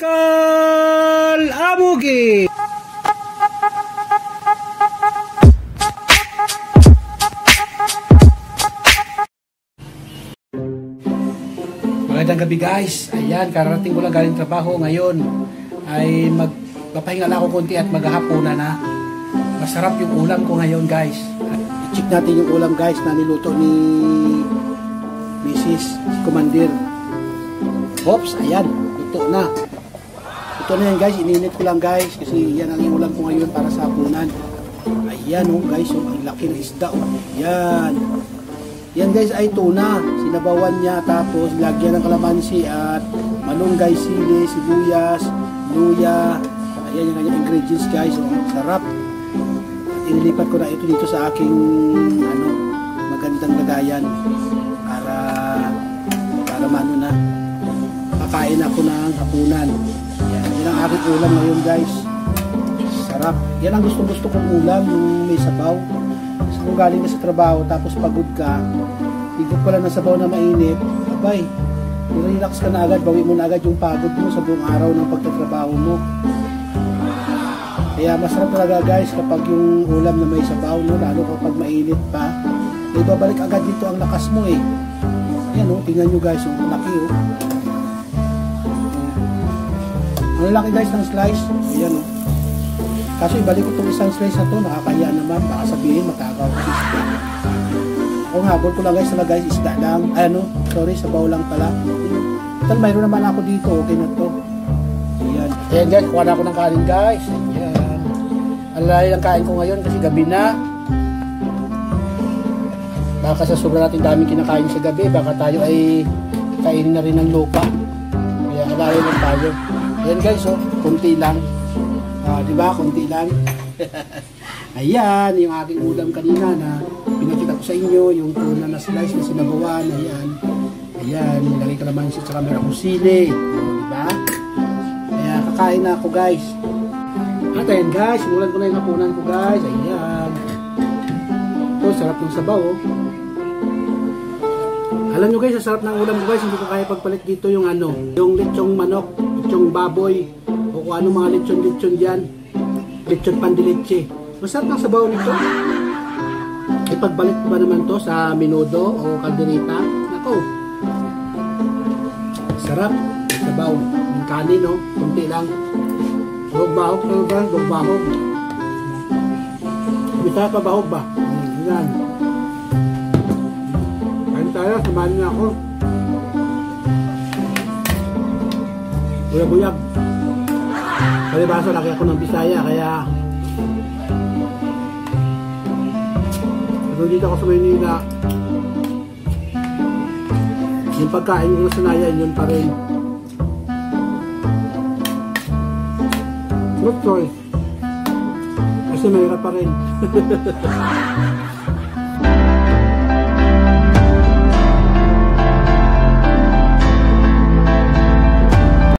Kal Amugi. Magandang gabi guys. Ayan, kararating ko lang galing trabaho ngayon. Ay magpapahinga lang ako konti at maghahaponan na. Masarap yung ulam ko ngayon guys. I-check natin yung ulam guys na niluto ni Mrs. Commander. Oops, ayan, luto na. Ito na yan guys, ininit ko lang guys kasi yan ang ulam ko ngayon para sa hapunan. Ayan oh guys, oh, ang laki ng isda oh. Yan. Yan guys ay tuna. Sinabawan niya tapos lagyan ng kalamansi at malunggay, sili, sibuyas, luya. Ayan yung kanyang ingredients guys. Oh, sarap. At inilipat ko na ito dito sa aking magandang lagayan para mano na. Kakain ako ng hapunan. Yan ang aking ulam ngayon guys. Sarap. Yan ang gusto kong ulam, yung may sabaw. Kasi kung galing ka sa trabaho tapos pagod ka, higop ka lang ng sabaw na mainit, abay, relax ka na agad, bawi mo na agad yung pagod mo sa buong araw ng pagtatrabaho mo. Kaya masarap talaga guys kapag yung ulam na may sabaw, no? Lalo kapag mainit pa, ay babalik agad dito ang lakas mo eh. Yan o, tingnan nyo guys, yung laki o. Ang laki guys ng slice. Ayan o. Kaso ibalik ko itong isang slice na to. Nakakaya naman. Baka sabihin matagaw ko isda. Kung habol ko lang guys na guys, isda lang. Sorry, sabaw lang pala. Tal, mayroon naman ako dito. Okay na to. Ayan. Ayan guys, kuha na ako ng kanin guys. Ayan. Alay ang kain ko ngayon kasi gabi na. Baka sa sobrang natin daming kinakain sa gabi, baka tayo ay kainin na rin ng lupa. Kaya alay lang tayo. Ayan guys, oh, kunti lang. Diba, kunti lang. Ayan, yung aking ulam kanina na pinakita ko sa inyo, yung tuna na slice na sinabawan. Ayan. Ayan, nilagay ko naman sa camera kong sili. Diba? Kaya kakain na ako guys. At ayan guys, simulan ko na yung hapunan ko guys. Ayan. Ito, sarap ng sabaw oh. Alam nyo guys, sarap ng ulam ko guys. Hindi ko kaya pagpalit dito yung yung lechong manok, lechong baboy, o kung ano mga lechon dyan. Lechon pandileche. Masarap ng sabaw nito. Ipagbalit ba naman to sa menudo o kaldereta? Nako. Sarap. Sabaw. Yung kanin no, kunti lang. Bahog-bahog talaga, bahog-bahog. Bisa pa bahog ba? Yan. Tayo, samahan niyo ako. Buyag-buyag. Palibasa, laki ako ng Bisaya, kaya pero dito ako sa Maynila, yung pagkain ko na sanayan, yun pa rin. Good choice. Kasi mahirap pa rin.